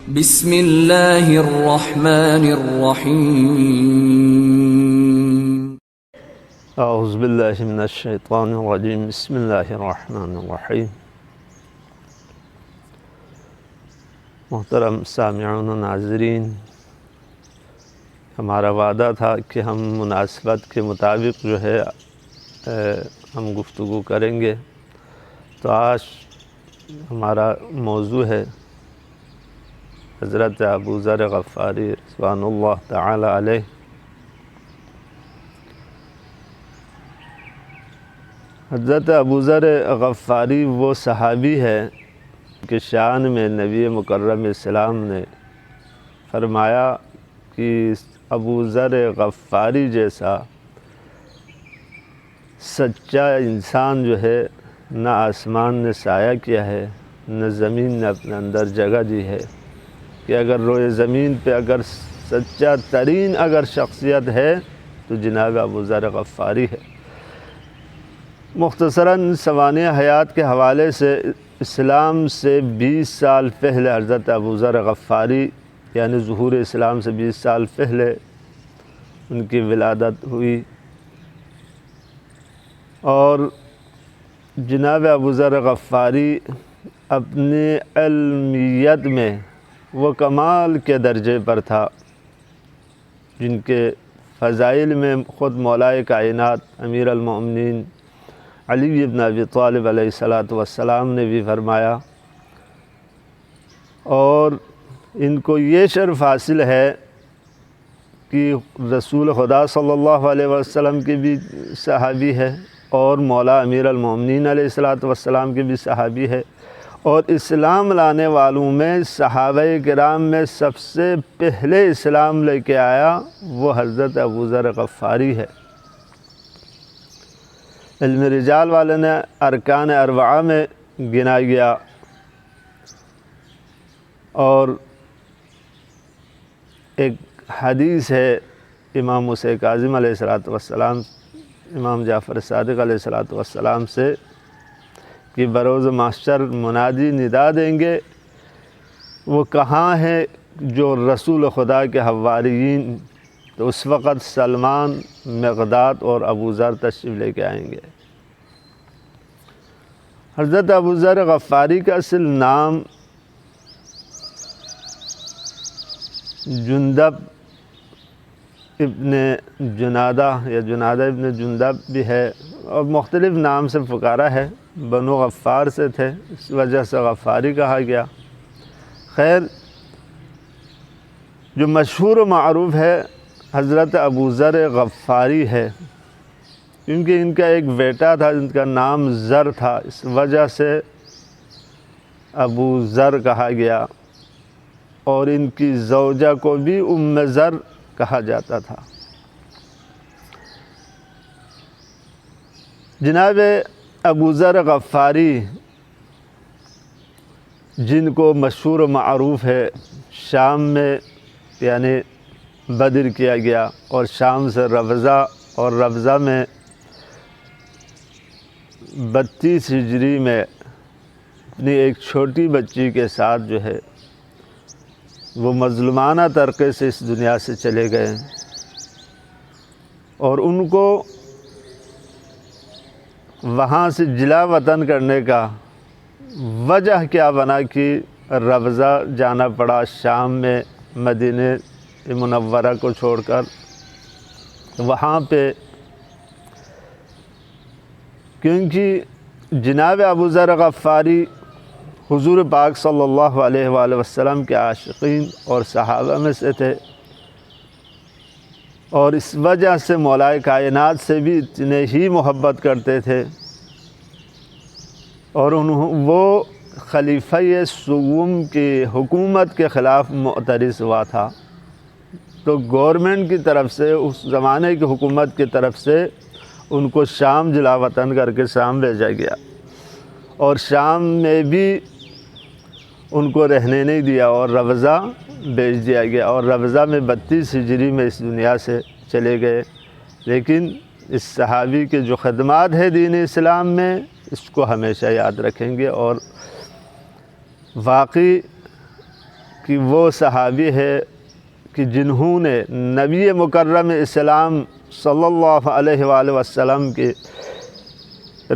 بسم اللہ الرحمن الرحیم اعوذ باللہ من الشیطان الرجیم بسم اللہ الرحمن الرحیم۔ محترم سامعین و ناظرین، ہمارا وعدہ تھا کہ ہم مناسبت کے مطابق ہم گفتگو کریں گے، تو آج ہمارا موضوع ہے حضرت ابوذر غفاری رضوان اللہ تعالی علیہ۔ حضرت ابوذر غفاری وہ صحابی ہے کہ شان میں نبی مکرم اسلام نے فرمایا کہ ابوذر غفاری جیسا سچا انسان نہ آسمان نے سایہ کیا ہے، نہ زمین نے اپنے اندر جگہ دی ہے، کہ اگر روئے زمین پہ اگر سچا ترین اگر شخصیت ہے تو جناب ابوذر غفاری ہے۔ مختصراً سوانح حیات کے حوالے سے اسلام سے 20 سال پہلے حضرت ابوذر غفاری یعنی ظہور اسلام سے 20 سال پہلے ان کی ولادت ہوئی، اور جناب ابوذر غفاری اپنی علمیت میں وہ کمال کے درجے پر تھا، جن کے فضائل میں خود مولائے کائنات امیر المؤمنین علی بن ابی طالب علیہ السلام نے بھی فرمایا، اور ان کو یہ شرف حاصل ہے کہ رسول خدا صلی اللہ علیہ وسلم کے بھی صحابی ہے، اور مولا امیر المؤمنین علیہ السلام کے بھی صحابی ہے، اور اسلام لانے والوں میں صحابہ کرام میں سب سے پہلے اسلام لے کے آیا وہ حضرت ابوذر غفاری ہے۔ علم رجال والے نے ارکان اربعہ میں گنا گیا، اور ایک حدیث ہے امام موسیٰ کاظم علیہ السلام امام جعفر صادق علیہ السلام سے کہ بروز محشر منادی ندا دیں گے، وہ کہاں ہے جو رسول خدا کے حواریین، تو اس وقت سلمان، مقداد اور ابوذر تشریف لے کے آئیں گے۔ حضرت ابوذر غفاری کا اصل نام جندب ابن جنادہ یا جنادہ ابن جندب بھی ہے، اور مختلف نام سے پکارا ہے، بنو غفار سے تھے، اس وجہ سے غفاری کہا گیا۔ خیر، جو مشہور و معروف ہے حضرت ابوذر غفاری ہے، کیونکہ ان کا ایک بیٹا تھا جن کا نام ذر تھا، اس وجہ سے ابوذر کہا گیا، اور ان کی زوجہ کو بھی ام ذر کہا جاتا تھا۔ جناب ابوذر غفاری جن کو مشہور و معروف ہے، شام میں یعنی بدر کیا گیا، اور شام سے ربضہ، اور ربضہ میں 32 ہجری میں اپنی ایک چھوٹی بچی کے ساتھ وہ مظلومانہ طریقے سے اس دنیا سے چلے گئے، اور ان کو وہاں سے جلا وطن کرنے کا وجہ کیا بنا کہ ربضہ جانا پڑا شام میں مدینہ منورہ کو چھوڑ کر۔ وہاں پہ کیونکہ جناب ابوذر غفاری حضور پاک صلی اللہ علیہ وآلہ وسلم کے عاشقین اور صحابہ میں سے تھے، اور اس وجہ سے مولائے کائنات سے بھی اتنے ہی محبت کرتے تھے، اور وہ خلیفہ سوم کی حکومت کے خلاف معترض ہوا تھا، تو گورنمنٹ کی طرف سے، اس زمانے کی حکومت کی طرف سے ان کو شام جلا وطن کر کے شام بھیجا گیا، اور شام میں بھی ان کو رہنے نہیں دیا، اور ربضہ بھیج دیا گیا، اور ربضہ میں 32 ہجری میں اس دنیا سے چلے گئے۔ لیکن اس صحابی کے جو خدمات ہیں دین اسلام میں، اس کو ہمیشہ یاد رکھیں گے، اور واقعی کہ وہ صحابی ہے کہ جنہوں نے نبی مکرم اسلام صلی اللہ علیہ وآلہ وسلم کی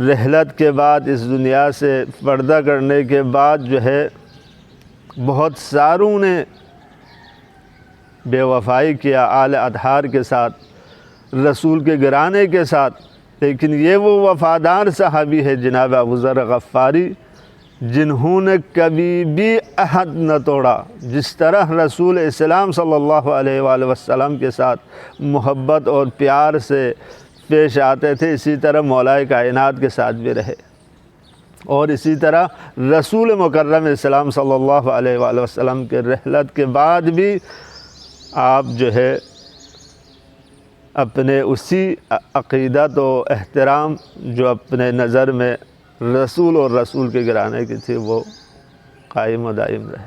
رحلت کے بعد اس دنیا سے پردہ کرنے کے بعد جو ہے بہت ساروں نے بے وفائی کیا آل اطہار کے ساتھ، رسول کے گرانے کے ساتھ، لیکن یہ وہ وفادار صحابی ہے جناب ابو ذر غفاری جنہوں نے کبھی بھی عہد نہ توڑا۔ جس طرح رسول اسلام صلی اللہ علیہ وآلہ وسلم کے ساتھ محبت اور پیار سے پیش آتے تھے، اسی طرح مولا کائنات کے ساتھ بھی رہے، اور اسی طرح رسول مکرم اسلام صلی اللہ علیہ وآلہ وسلم کے رحلت کے بعد بھی آپ جو ہے اپنے اسی عقیدت و احترام جو اپنے نظر میں رسول اور رسول کے گرانے کی تھی وہ قائم و دائم رہے۔